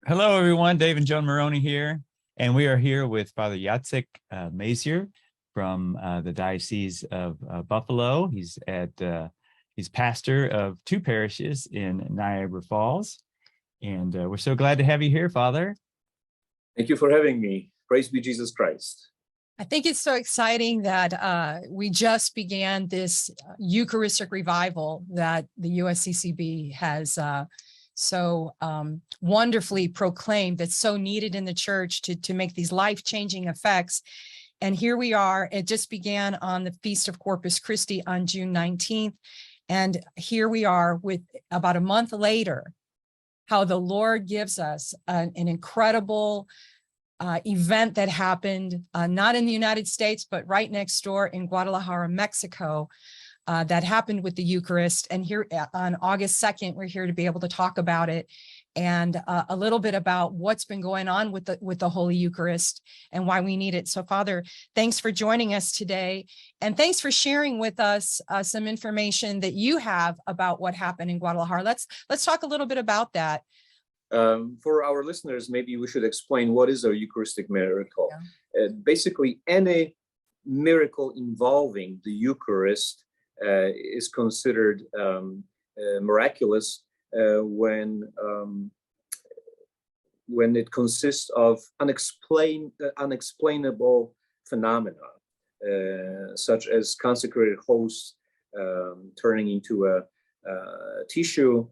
Hello, everyone. Dave and Joan Maroney here, and we are here with Father Jacek Mazur from the Diocese of Buffalo. He's pastor of two parishes in Niagara Falls, and we're so glad to have you here, Father. Thank you for having me. Praise be Jesus Christ. I think it's so exciting that we just began this Eucharistic revival that the USCCB has so wonderfully proclaimed, that's so needed in the church to make these life-changing effects. And here we are. It just began on the Feast of Corpus Christi on June 19th. And here we are with about a month later, how the Lord gives us an incredible event that happened not in the United States, but right next door in Guadalajara, Mexico, that happened with the Eucharist. And here on August 2nd, we're here to be able to talk about it and a little bit about what's been going on with the Holy Eucharist and why we need it. So, Father, thanks for joining us today. And thanks for sharing with us some information that you have about what happened in Guadalajara. Let's talk a little bit about that. For our listeners, maybe we should explain what is a Eucharistic miracle. Yeah. Basically, any miracle involving the Eucharist is considered miraculous when it consists of unexplainable phenomena, such as consecrated hosts turning into a tissue,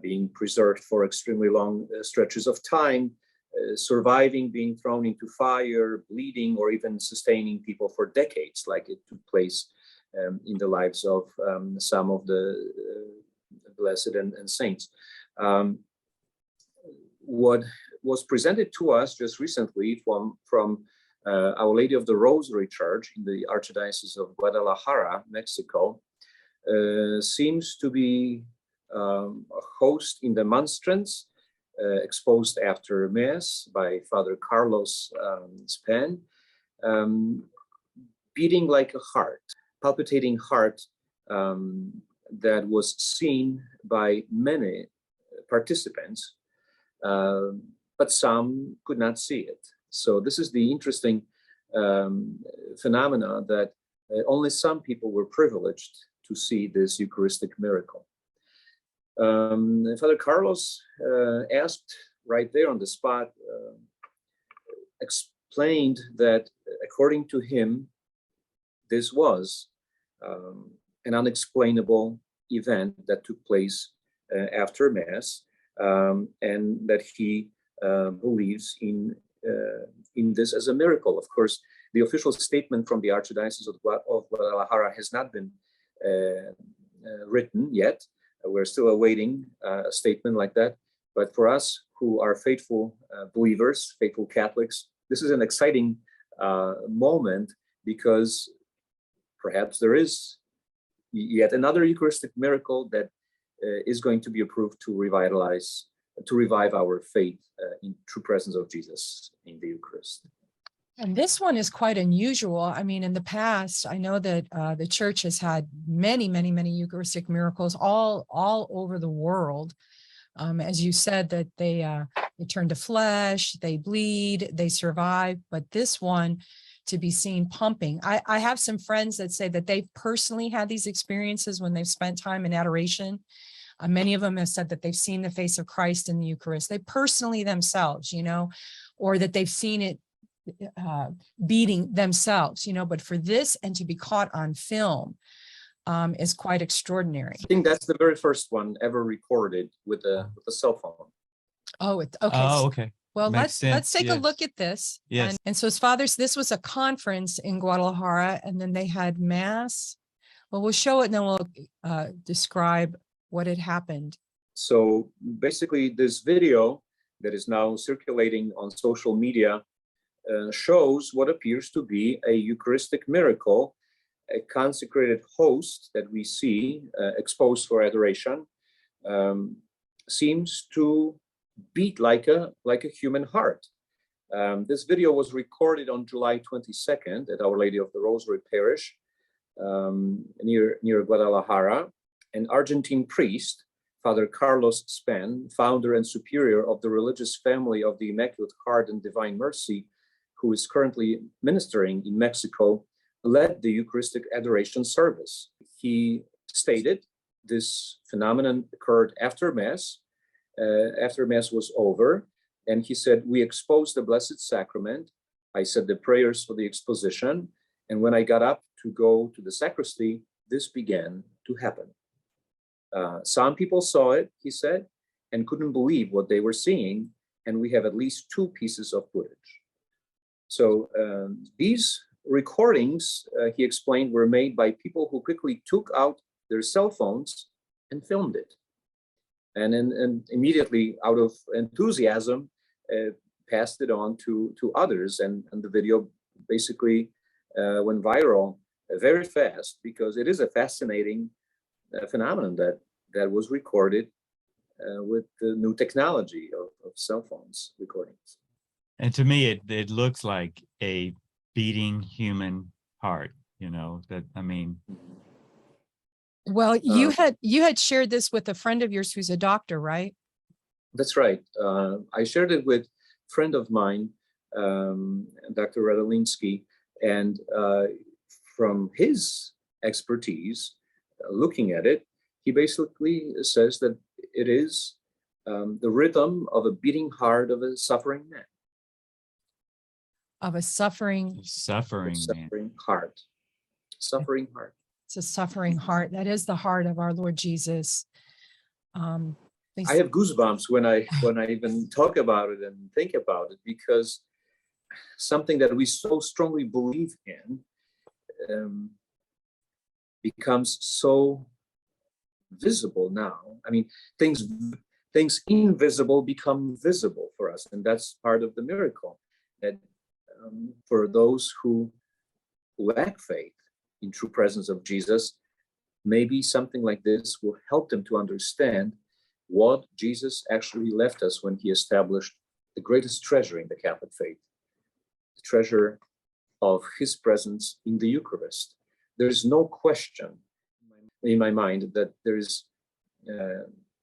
being preserved for extremely long stretches of time, surviving being thrown into fire, bleeding, or even sustaining people for decades, like it took place in the lives of some of the blessed and saints. What was presented to us just recently from Our Lady of the Rosary Church in the Archdiocese of Guadalajara, Mexico, seems to be a host in the monstrance exposed after Mass by Father Carlos Span, beating like a heart, palpitating heart that was seen by many participants, but some could not see it. So this is the interesting phenomena that only some people were privileged to see this Eucharistic miracle. Father Carlos asked right there on the spot, explained that according to him, this was an unexplainable event that took place after Mass, and that he believes in this as a miracle. Of course, the official statement from the Archdiocese of Guadalajara has not been written yet. We're still awaiting a statement like that. But for us who are faithful believers, faithful Catholics, this is an exciting moment, because perhaps there is yet another Eucharistic miracle that is going to be approved to revive our faith in true presence of Jesus in the Eucharist. And this one is quite unusual. I mean, in the past, I know that the church has had many Eucharistic miracles all over the world. As you said, that they turn to flesh, they bleed, they survive. But this one, to be seen pumping. I have some friends that say that they've personally had these experiences when they've spent time in adoration. Many of them have said that they've seen the face of Christ in the Eucharist. They personally themselves, or that they've seen it beating themselves, but for this and to be caught on film is quite extraordinary. I think that's the very first one ever recorded with a cell phone. Oh, okay. Oh, okay. Well, let's take a look at this. Yes. And so, as fathers, this was a conference in Guadalajara, and then they had Mass. Well, we'll show it, and then we'll describe what had happened. So basically, this video that is now circulating on social media shows what appears to be a Eucharistic miracle, a consecrated host that we see exposed for adoration, seems to beat like a human heart. This video was recorded on July 22nd at Our Lady of the Rosary Parish near Guadalajara. An Argentine priest, Father Carlos Span, founder and superior of the religious family of the Immaculate Heart and Divine Mercy, who is currently ministering in Mexico, led the Eucharistic adoration service. He stated this phenomenon occurred after Mass was over, and he said, we exposed the Blessed Sacrament. I said the prayers for the exposition, and when I got up to go to the sacristy, this began to happen. Some people saw it, he said, and couldn't believe what they were seeing, and we have at least 2 pieces of footage. So these recordings, he explained, were made by people who quickly took out their cell phones and filmed it. And immediately, out of enthusiasm, passed it on to others. And the video basically went viral very fast, because it is a fascinating phenomenon that was recorded with the new technology of cell phones recordings. And to me, it looks like a beating human heart, that, I mean. Well, you had shared this with a friend of yours who's a doctor, right? That's right. I shared it with a friend of mine, Dr. Radolinsky, and from his expertise, looking at it, he basically says that it is the rhythm of a beating heart of a suffering man. Of a suffering heart. Suffering heart. It's a suffering heart. That is the heart of our Lord Jesus. I have goosebumps when I even talk about it and think about it, because something that we so strongly believe in becomes so visible now. I mean, things invisible become visible for us, and that's part of the miracle. That for those who lack faith in true presence of Jesus, maybe something like this will help them to understand what Jesus actually left us when he established the greatest treasure in the Catholic faith, the treasure of his presence in the Eucharist. There is no question in my mind that there is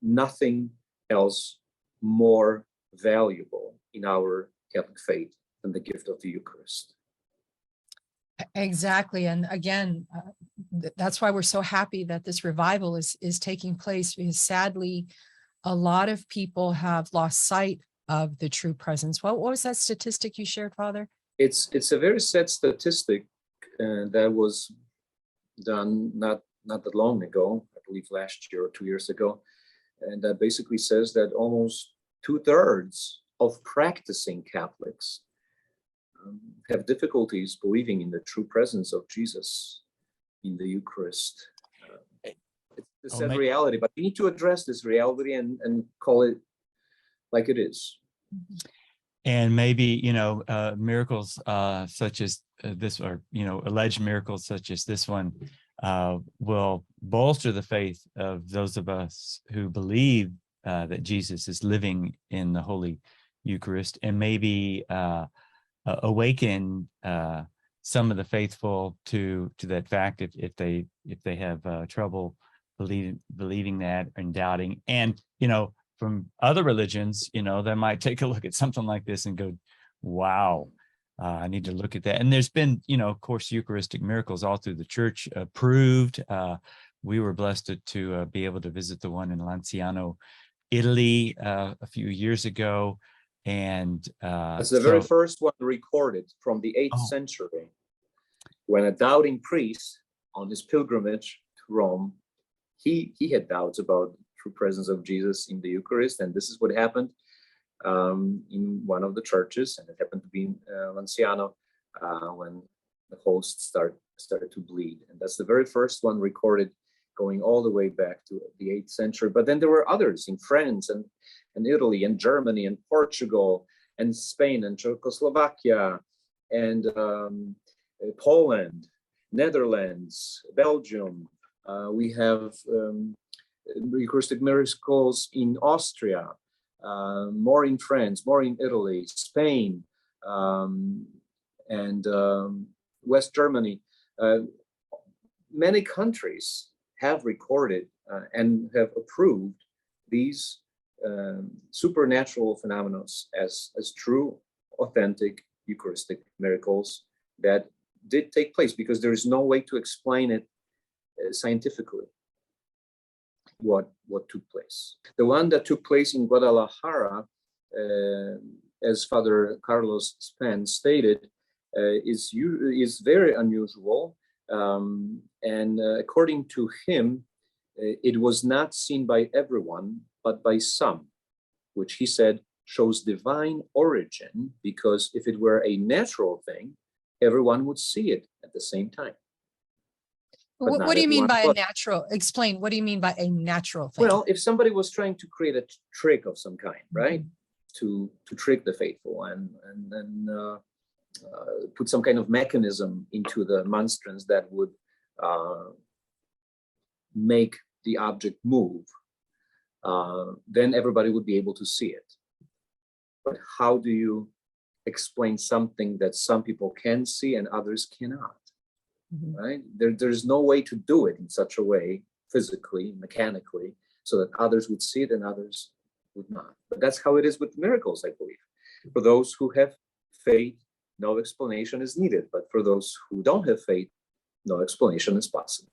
nothing else more valuable in our Catholic faith than the gift of the Eucharist. Exactly. And again, that's why we're so happy that this revival is taking place, because sadly, a lot of people have lost sight of the true presence. What was that statistic you shared, Father? It's a very sad statistic that was done not that long ago, I believe last year or 2 years ago, and that basically says that almost 2/3 of practicing Catholics have difficulties believing in the true presence of Jesus in the Eucharist. It's a sad reality, but we need to address this reality and call it like it is. And maybe, miracles such as this, or, alleged miracles such as this one, will bolster the faith of those of us who believe that Jesus is living in the Holy Eucharist, and maybe awaken some of the faithful to that fact, if they have trouble believing that and doubting. And from other religions, they might take a look at something like this and go, wow, I need to look at that. And there's been, of course, Eucharistic miracles all through the church approved. We were blessed to be able to visit the one in Lanciano, Italy, a few years ago. And it's the very first one recorded from the 8th century, when a doubting priest on his pilgrimage to Rome, he had doubts about the true presence of Jesus in the Eucharist, and this is what happened in one of the churches, and it happened to be in Lanciano, when the host started to bleed, and that's the very first one recorded, going all the way back to the 8th century. But then there were others in France and Italy and Germany and Portugal and Spain and Czechoslovakia and Poland, Netherlands, Belgium. We have Eucharistic miracles in Austria, more in France, more in Italy, Spain, and West Germany. Many countries have recorded and have approved these supernatural phenomena as true, authentic Eucharistic miracles that did take place, because there is no way to explain it scientifically. What took place? The one that took place in Guadalajara, as Father Carlos Span stated, is very unusual, and according to him, it was not seen by everyone, but by some, which he said shows divine origin, because if it were a natural thing, everyone would see it at the same time. What do you mean by a natural? Explain. What do you mean by a natural thing? Well, if somebody was trying to create a trick of some kind, right, to trick the faithful and then put some kind of mechanism into the monstrance that would make the object move, then everybody would be able to see it. But how do you explain something that some people can see and others cannot? Right? There's no way to do it in such a way, physically, mechanically, so that others would see it and others would not. But that's how it is with miracles, I believe. For those who have faith, no explanation is needed. But for those who don't have faith, no explanation is possible.